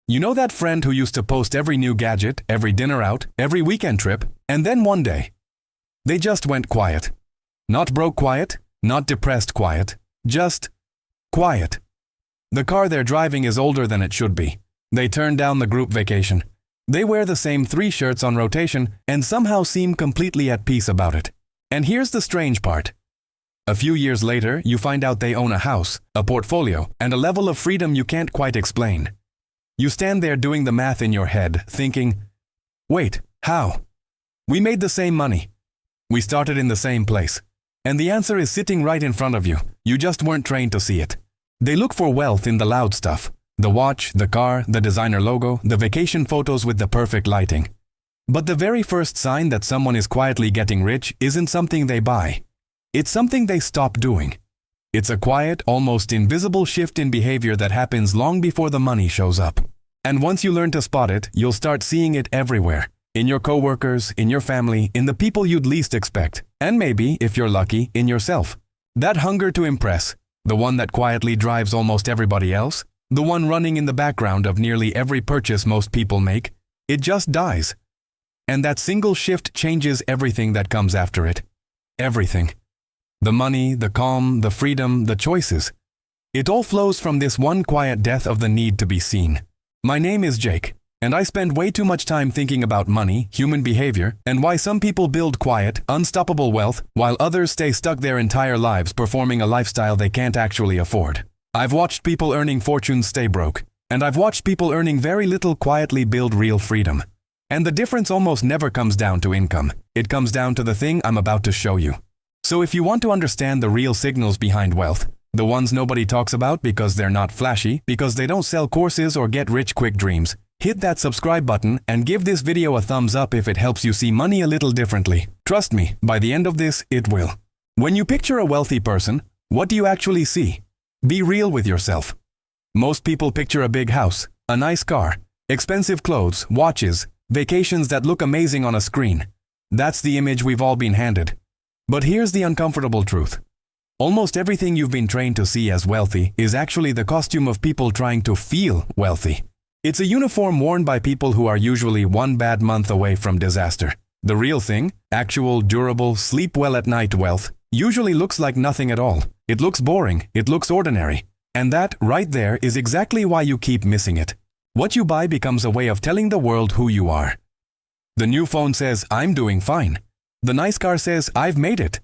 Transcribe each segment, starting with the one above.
You know that friend who used to post every new gadget, every dinner out, every weekend trip, and then one day, they just went quiet. Not broke quiet, not depressed quiet, just quiet. The car they're driving is older than it should be. They turn down the group vacation. They wear the same 3 shirts on rotation and somehow seem completely at peace about it. And here's the strange part. A few years later, you find out they own a house, a portfolio, and a level of freedom you can't quite explain. You stand there doing the math in your head, thinking, wait, how? We made the same money. We started in the same place. And the answer is sitting right in front of you. You just weren't trained to see it. They look for wealth in the loud stuff. The watch, the car, the designer logo, the vacation photos with the perfect lighting. But the very first sign that someone is quietly getting rich isn't something they buy. It's something they stop doing. It's a quiet, almost invisible shift in behavior that happens long before the money shows up. And once you learn to spot it, you'll start seeing it everywhere. In your coworkers, in your family, in the people you'd least expect. And maybe, if you're lucky, in yourself. That hunger to impress, the one that quietly drives almost everybody else, the one running in the background of nearly every purchase most people make, it just dies. And that single shift changes everything that comes after it. Everything. The money, the calm, the freedom, the choices. It all flows from this one quiet death of the need to be seen. My name is Jake, and I spend way too much time thinking about money, human behavior, and why some people build quiet, unstoppable wealth, while others stay stuck their entire lives performing a lifestyle they can't actually afford. I've watched people earning fortunes stay broke, and I've watched people earning very little quietly build real freedom. And the difference almost never comes down to income. It comes down to the thing I'm about to show you. So if you want to understand the real signals behind wealth, the ones nobody talks about because they're not flashy, because they don't sell courses or get rich quick dreams, hit that subscribe button and give this video a thumbs up if it helps you see money a little differently. Trust me, by the end of this, it will. When you picture a wealthy person, what do you actually see? Be real with yourself. Most people picture a big house, a nice car, expensive clothes, watches, vacations that look amazing on a screen. That's the image we've all been handed. But here's the uncomfortable truth. Almost everything you've been trained to see as wealthy is actually the costume of people trying to feel wealthy. It's a uniform worn by people who are usually one bad month away from disaster. The real thing, actual, durable, sleep well at night wealth, usually looks like nothing at all. It looks boring, it looks ordinary. And that, right there, is exactly why you keep missing it. What you buy becomes a way of telling the world who you are. The new phone says, I'm doing fine. The nice car says, I've made it.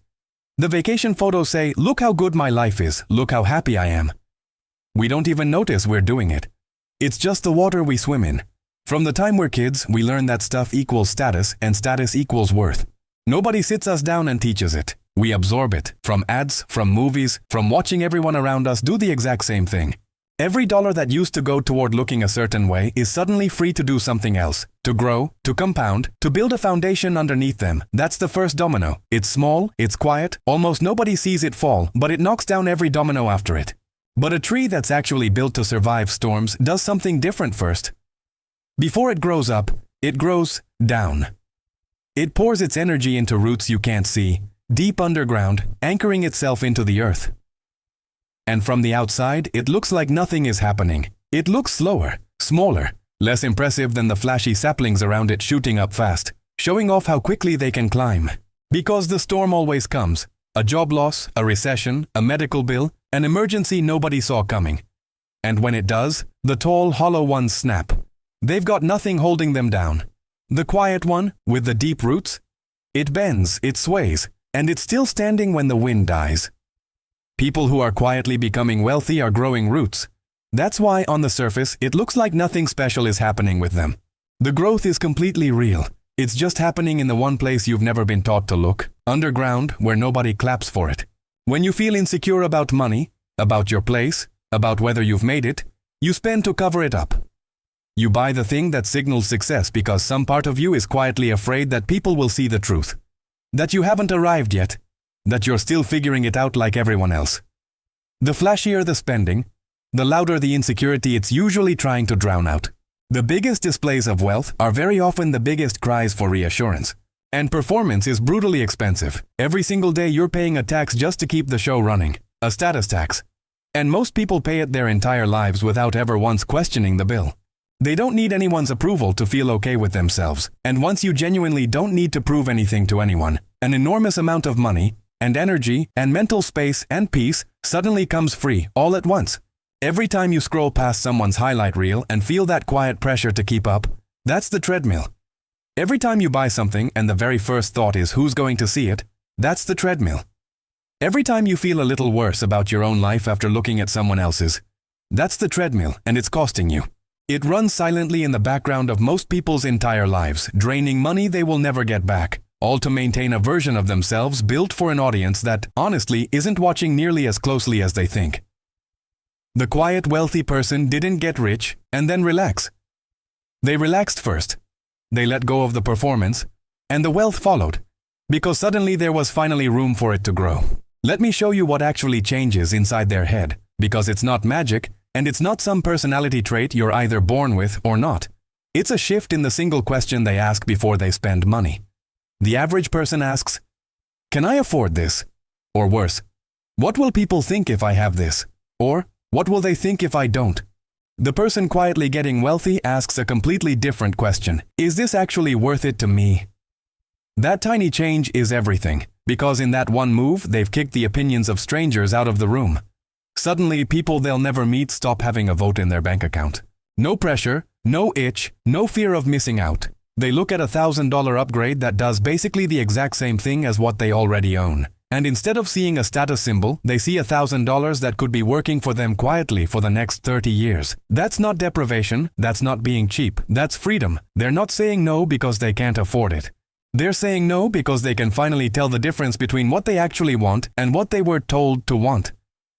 The vacation photos say, look how good my life is, look how happy I am. We don't even notice we're doing it. It's just the water we swim in. From the time we're kids, we learn that stuff equals status and status equals worth. Nobody sits us down and teaches it. We absorb it, from ads, from movies, from watching everyone around us do the exact same thing. Every dollar that used to go toward looking a certain way is suddenly free to do something else, to grow, to compound, to build a foundation underneath them. That's the first domino. It's small, it's quiet, almost nobody sees it fall, but it knocks down every domino after it. But a tree that's actually built to survive storms does something different first. Before it grows up, it grows down. It pours its energy into roots you can't see, deep underground, anchoring itself into the earth. And from the outside, it looks like nothing is happening. It looks slower, smaller, less impressive than the flashy saplings around it shooting up fast, showing off how quickly they can climb. Because the storm always comes. A job loss, a recession, a medical bill, an emergency nobody saw coming. And when it does, the tall, hollow ones snap. They've got nothing holding them down. The quiet one, with the deep roots, it bends, it sways, and it's still standing when the wind dies. People who are quietly becoming wealthy are growing roots. That's why, on the surface, it looks like nothing special is happening with them. The growth is completely real. It's just happening in the one place you've never been taught to look, underground, where nobody claps for it. When you feel insecure about money, about your place, about whether you've made it, you spend to cover it up. You buy the thing that signals success because some part of you is quietly afraid that people will see the truth. That you haven't arrived yet. That you're still figuring it out like everyone else. The flashier the spending, the louder the insecurity it's usually trying to drown out. The biggest displays of wealth are very often the biggest cries for reassurance. And performance is brutally expensive. Every single day you're paying a tax just to keep the show running, a status tax. And most people pay it their entire lives without ever once questioning the bill. They don't need anyone's approval to feel okay with themselves. And once you genuinely don't need to prove anything to anyone, an enormous amount of money and energy and mental space and peace suddenly comes free all at once. Every time you scroll past someone's highlight reel and feel that quiet pressure to keep up, that's the treadmill. Every time you buy something and the very first thought is who's going to see it, that's the treadmill. Every time you feel a little worse about your own life after looking at someone else's, that's the treadmill, and it's costing you. It runs silently in the background of most people's entire lives, draining money they will never get back, all to maintain a version of themselves built for an audience that, honestly, isn't watching nearly as closely as they think. The quiet, wealthy person didn't get rich and then relax. They relaxed first. They let go of the performance, and the wealth followed, because suddenly there was finally room for it to grow. Let me show you what actually changes inside their head, because it's not magic, and it's not some personality trait you're either born with or not. It's a shift in the single question they ask before they spend money. The average person asks, "Can I afford this?" Or worse, "What will people think if I have this?" Or, "What will they think if I don't?" The person quietly getting wealthy asks a completely different question. Is this actually worth it to me? That tiny change is everything, because in that one move, they've kicked the opinions of strangers out of the room. Suddenly, people they'll never meet stop having a vote in their bank account. No pressure, no itch, no fear of missing out. They look at a $1,000 upgrade that does basically the exact same thing as what they already own. And instead of seeing a status symbol, they see $1,000 that could be working for them quietly for the next 30 years. That's not deprivation, that's not being cheap, that's freedom. They're not saying no because they can't afford it. They're saying no because they can finally tell the difference between what they actually want and what they were told to want.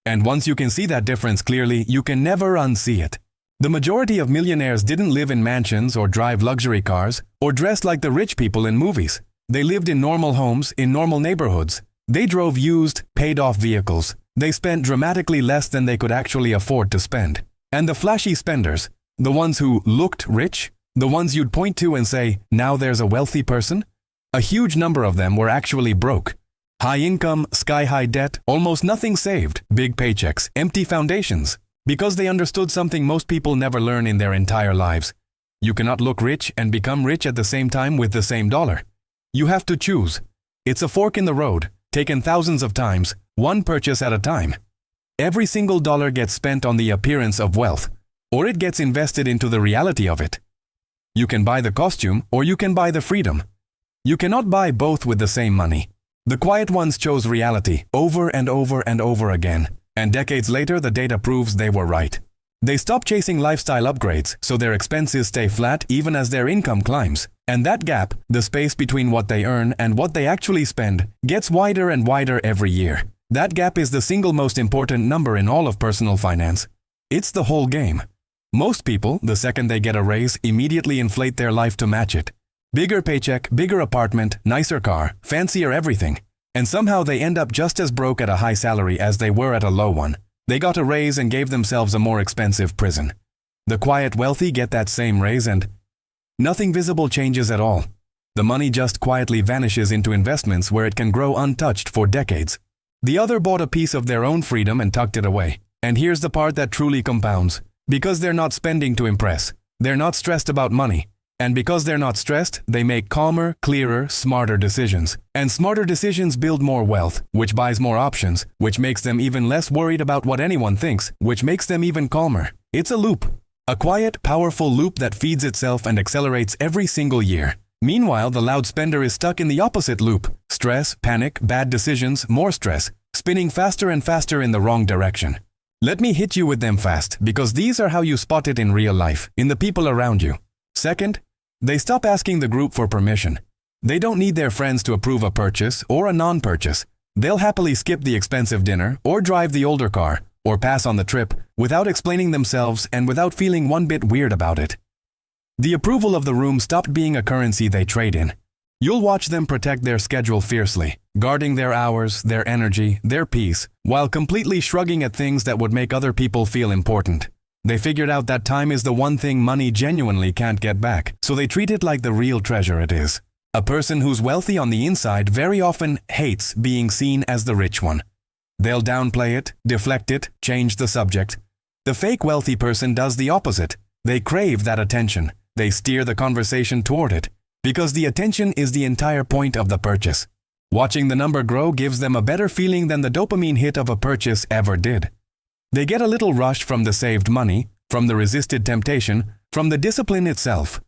And once you can see that difference clearly, you can never unsee it. The majority of millionaires didn't live in mansions or drive luxury cars or dress like the rich people in movies. They lived in normal homes in normal neighborhoods. They drove used, paid-off vehicles. They spent dramatically less than they could actually afford to spend. And the flashy spenders, the ones who looked rich, the ones you'd point to and say, "Now there's a wealthy person," a huge number of them were actually broke. High income, sky-high debt, almost nothing saved, big paychecks, empty foundations. Because they understood something most people never learn in their entire lives. You cannot look rich and become rich at the same time with the same dollar. You have to choose. It's a fork in the road, taken thousands of times, one purchase at a time. Every single dollar gets spent on the appearance of wealth, or it gets invested into the reality of it. You can buy the costume, or you can buy the freedom. You cannot buy both with the same money. The quiet ones chose reality over and over and over again, and decades later the data proves they were right. They stop chasing lifestyle upgrades, so their expenses stay flat even as their income climbs. And that gap, the space between what they earn and what they actually spend, gets wider and wider every year. That gap is the single most important number in all of personal finance. It's the whole game. Most people, the second they get a raise, immediately inflate their life to match it. Bigger paycheck, bigger apartment, nicer car, fancier everything. And somehow they end up just as broke at a high salary as they were at a low one. They got a raise and gave themselves a more expensive prison. The quiet wealthy get that same raise and nothing visible changes at all. The money just quietly vanishes into investments where it can grow untouched for decades. The other bought a piece of their own freedom and tucked it away. And here's the part that truly compounds. Because they're not spending to impress. They're not stressed about money. And because they're not stressed, they make calmer, clearer, smarter decisions. And smarter decisions build more wealth, which buys more options, which makes them even less worried about what anyone thinks, which makes them even calmer. It's a loop. A quiet, powerful loop that feeds itself and accelerates every single year. Meanwhile, the loud spender is stuck in the opposite loop. Stress, panic, bad decisions, more stress, spinning faster and faster in the wrong direction. Let me hit you with them fast, because these are how you spot it in real life, in the people around you. Second, they stop asking the group for permission. They don't need their friends to approve a purchase or a non-purchase. They'll happily skip the expensive dinner or drive the older car or pass on the trip without explaining themselves and without feeling one bit weird about it. The approval of the room stopped being a currency they trade in. You'll watch them protect their schedule fiercely, guarding their hours, their energy, their peace, while completely shrugging at things that would make other people feel important. They figured out that time is the one thing money genuinely can't get back, so they treat it like the real treasure it is. A person who's wealthy on the inside very often hates being seen as the rich one. They'll downplay it, deflect it, change the subject. The fake wealthy person does the opposite. They crave that attention. They steer the conversation toward it, because the attention is the entire point of the purchase. Watching the number grow gives them a better feeling than the dopamine hit of a purchase ever did. They get a little rush from the saved money, from the resisted temptation, from the discipline itself.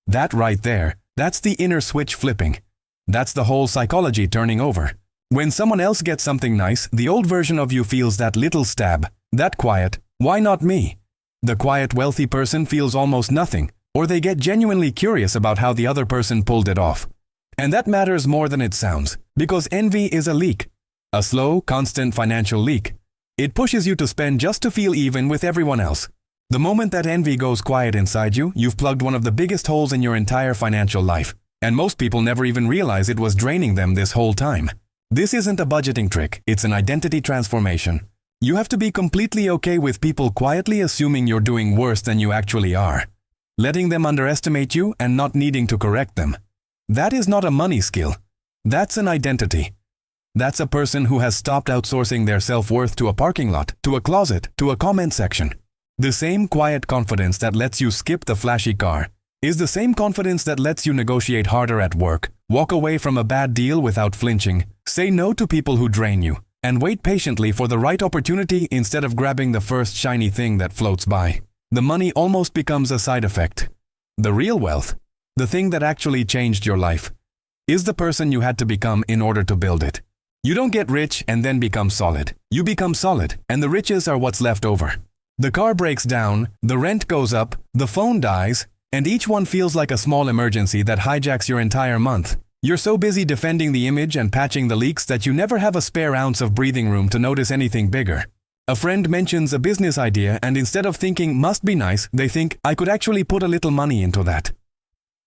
That right there, that's the inner switch flipping. That's the whole psychology turning over. When someone else gets something nice, the old version of you feels that little stab, that quiet, why not me? The quiet wealthy person feels almost nothing, or they get genuinely curious about how the other person pulled it off. And that matters more than it sounds, because envy is a leak. A slow, constant financial leak. It pushes you to spend just to feel even with everyone else. The moment that envy goes quiet inside you, you've plugged one of the biggest holes in your entire financial life. And most people never even realize it was draining them this whole time. This isn't a budgeting trick, it's an identity transformation. You have to be completely okay with people quietly assuming you're doing worse than you actually are. Letting them underestimate you and not needing to correct them. That is not a money skill. That's an identity. That's a person who has stopped outsourcing their self-worth to a parking lot, to a closet, to a comment section. The same quiet confidence that lets you skip the flashy car is the same confidence that lets you negotiate harder at work, walk away from a bad deal without flinching, say no to people who drain you, and wait patiently for the right opportunity instead of grabbing the first shiny thing that floats by. The money almost becomes a side effect. The real wealth, the thing that actually changed your life, is the person you had to become in order to build it. You don't get rich and then become solid. You become solid, and the riches are what's left over. The car breaks down, the rent goes up, the phone dies, and each one feels like a small emergency that hijacks your entire month. You're so busy defending the image and patching the leaks that you never have a spare ounce of breathing room to notice anything bigger. A friend mentions a business idea, and instead of thinking must be nice, they think I could actually put a little money into that.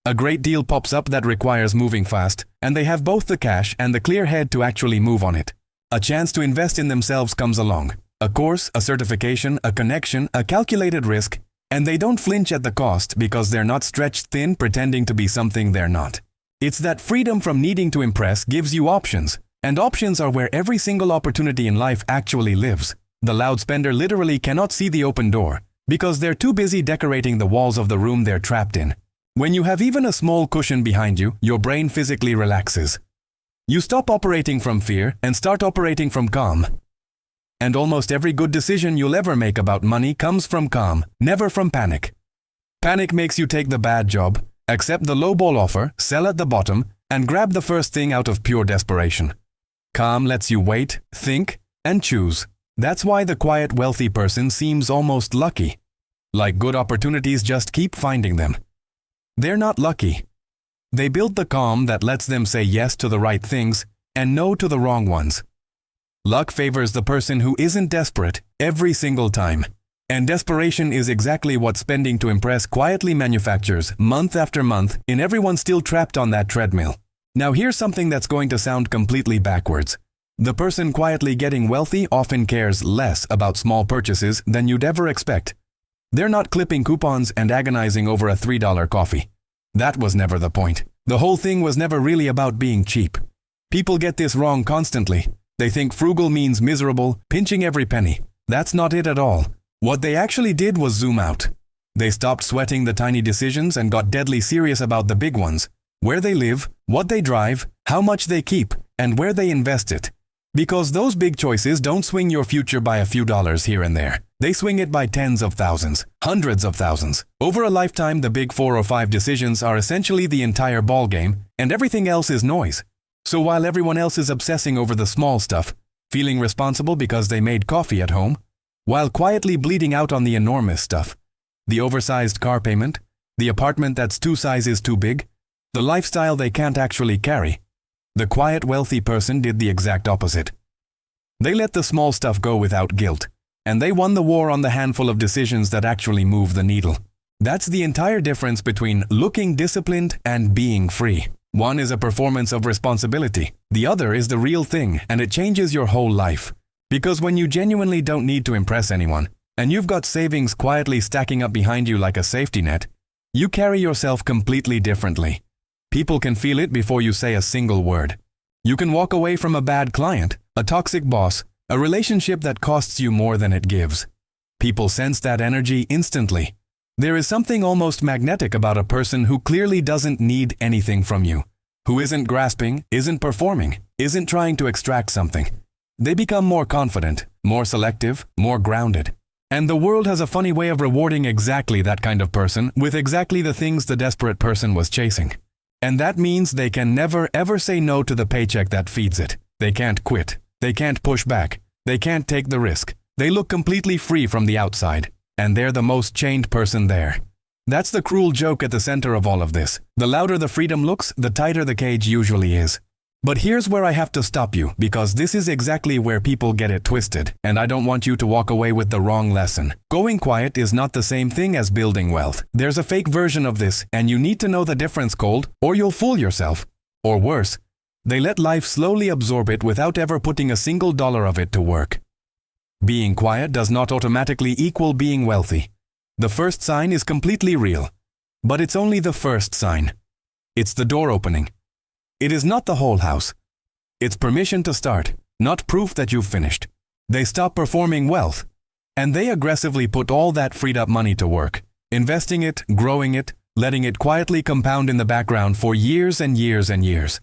A great deal pops up that requires moving fast, and they have both the cash and the clear head to actually move on it. A chance to invest in themselves comes along. A course, a certification, a connection, a calculated risk, and they don't flinch at the cost because they're not stretched thin pretending to be something they're not. It's that freedom from needing to impress gives you options, and options are where every single opportunity in life actually lives. The loud spender literally cannot see the open door because they're too busy decorating the walls of the room they're trapped in. When you have even a small cushion behind you, your brain physically relaxes. You stop operating from fear and start operating from calm. And almost every good decision you'll ever make about money comes from calm, never from panic. Panic makes you take the bad job, accept the lowball offer, sell at the bottom, and grab the first thing out of pure desperation. Calm lets you wait, think, and choose. That's why the quiet, wealthy person seems almost lucky. Like good opportunities just keep finding them. They're not lucky. They build the calm that lets them say yes to the right things and no to the wrong ones. Luck favors the person who isn't desperate every single time. And desperation is exactly what spending to impress quietly manufactures month after month in everyone still trapped on that treadmill. Now here's something that's going to sound completely backwards. The person quietly getting wealthy often cares less about small purchases than you'd ever expect. They're not clipping coupons and agonizing over a $3 coffee. That was never the point. The whole thing was never really about being cheap. People get this wrong constantly. They think frugal means miserable, pinching every penny. That's not it at all. What they actually did was zoom out. They stopped sweating the tiny decisions and got deadly serious about the big ones. Where they live, what they drive, how much they keep, and where they invest it. Because those big choices don't swing your future by a few dollars here and there. They swing it by tens of thousands, hundreds of thousands. Over a lifetime, the big 4 or 5 decisions are essentially the entire ballgame, and everything else is noise. So while everyone else is obsessing over the small stuff, feeling responsible because they made coffee at home, while quietly bleeding out on the enormous stuff, the oversized car payment, the apartment that's 2 sizes too big, the lifestyle they can't actually carry, the quiet wealthy person did the exact opposite. They let the small stuff go without guilt, and they won the war on the handful of decisions that actually move the needle. That's the entire difference between looking disciplined and being free. One is a performance of responsibility. The other is the real thing, and it changes your whole life. Because when you genuinely don't need to impress anyone, and you've got savings quietly stacking up behind you like a safety net, you carry yourself completely differently. People can feel it before you say a single word. You can walk away from a bad client, a toxic boss, a relationship that costs you more than it gives. People sense that energy instantly. There is something almost magnetic about a person who clearly doesn't need anything from you, who isn't grasping, isn't performing, isn't trying to extract something. They become more confident, more selective, more grounded. And the world has a funny way of rewarding exactly that kind of person with exactly the things the desperate person was chasing. And that means they can never ever say no to the paycheck that feeds it. They can't quit. They can't push back. They can't take the risk. They look completely free from the outside. And they're the most chained person there. That's the cruel joke at the center of all of this. The louder the freedom looks, the tighter the cage usually is. But here's where I have to stop you, because this is exactly where people get it twisted, and I don't want you to walk away with the wrong lesson. Going quiet is not the same thing as building wealth. There's a fake version of this, and you need to know the difference, cold, or you'll fool yourself. Or worse, they let life slowly absorb it without ever putting a single dollar of it to work. Being quiet does not automatically equal being wealthy. The first sign is completely real, but it's only the first sign. It's the door opening. It is not the whole house. It's permission to start, not proof that you've finished. They stop performing wealth, and they aggressively put all that freed up money to work, investing it, growing it, letting it quietly compound in the background for years and years and years.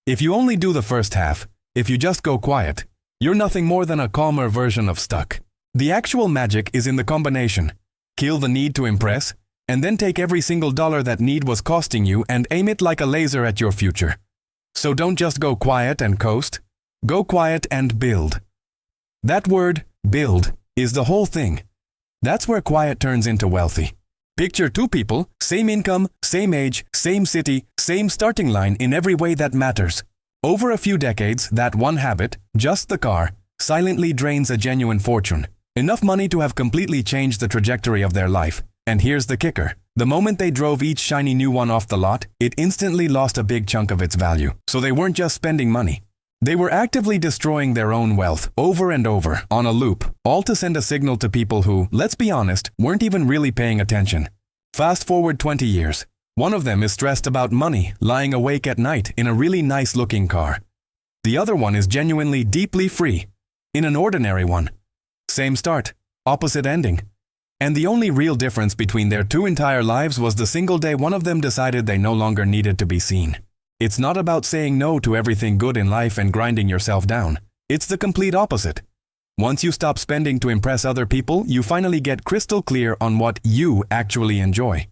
If you only do the first half, if you just go quiet, you're nothing more than a calmer version of stuck. The actual magic is in the combination. Kill the need to impress, and then take every single dollar that need was costing you and aim it like a laser at your future. So don't just go quiet and coast. Go quiet and build. That word, build, is the whole thing. That's where quiet turns into wealthy. Picture two people, same income, same age, same city, same starting line in every way that matters. Over a few decades, that one habit, just the car, silently drains a genuine fortune. Enough money to have completely changed the trajectory of their life. And here's the kicker. The moment they drove each shiny new one off the lot, it instantly lost a big chunk of its value. So they weren't just spending money. They were actively destroying their own wealth over and over, on a loop, all to send a signal to people who, let's be honest, weren't even really paying attention. Fast forward 20 years. One of them is stressed about money, lying awake at night in a really nice-looking car. The other one is genuinely deeply free, in an ordinary one. Same start, opposite ending. And the only real difference between their two entire lives was the single day one of them decided they no longer needed to be seen. It's not about saying no to everything good in life and grinding yourself down. It's the complete opposite. Once you stop spending to impress other people, you finally get crystal clear on what you actually enjoy.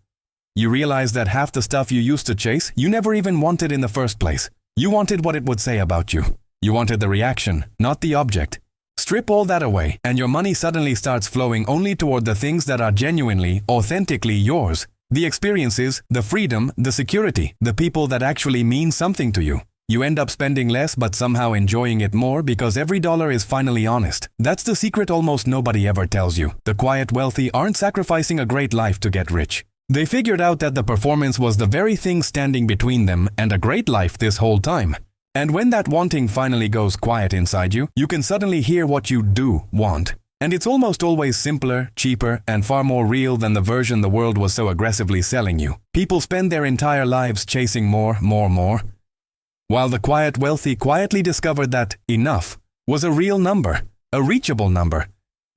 You realize that half the stuff you used to chase, you never even wanted in the first place. You wanted what it would say about you. You wanted the reaction, not the object. Strip all that away, and your money suddenly starts flowing only toward the things that are genuinely, authentically yours. The experiences, the freedom, the security, the people that actually mean something to you. You end up spending less but somehow enjoying it more because every dollar is finally honest. That's the secret almost nobody ever tells you. The quiet wealthy aren't sacrificing a great life to get rich. They figured out that the performance was the very thing standing between them and a great life this whole time. And when that wanting finally goes quiet inside you, you can suddenly hear what you do want. And it's almost always simpler, cheaper, and far more real than the version the world was so aggressively selling you. People spend their entire lives chasing more, while the quiet wealthy quietly discovered that enough was a real number, a reachable number,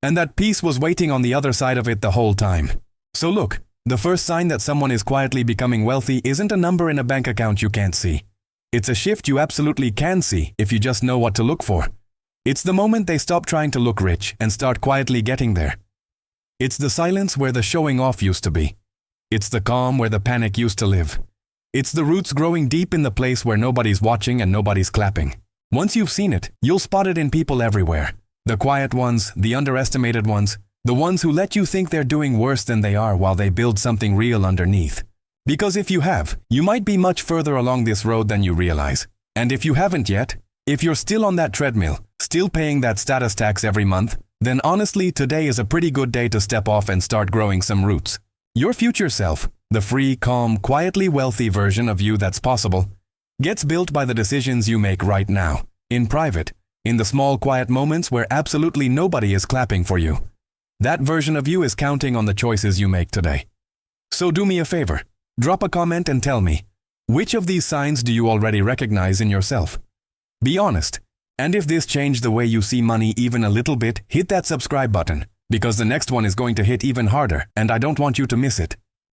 and that peace was waiting on the other side of it the whole time. So look, the first sign that someone is quietly becoming wealthy isn't a number in a bank account you can't see. It's a shift you absolutely can see if you just know what to look for. It's the moment they stop trying to look rich and start quietly getting there. It's the silence where the showing off used to be. It's the calm where the panic used to live. It's the roots growing deep in the place where nobody's watching and nobody's clapping. Once you've seen it, you'll spot it in people everywhere. The quiet ones, the underestimated ones, the ones who let you think they're doing worse than they are while they build something real underneath. Because if you have, you might be much further along this road than you realize. And if you haven't yet, if you're still on that treadmill, still paying that status tax every month, then honestly today is a pretty good day to step off and start growing some roots. Your future self, the free, calm, quietly wealthy version of you that's possible, gets built by the decisions you make right now, in private, in the small quiet moments where absolutely nobody is clapping for you. That version of you is counting on the choices you make today. So do me a favor. Drop a comment and tell me, which of these signs do you already recognize in yourself? Be honest. And if this changed the way you see money even a little bit, hit that subscribe button, because the next one is going to hit even harder, and I don't want you to miss it.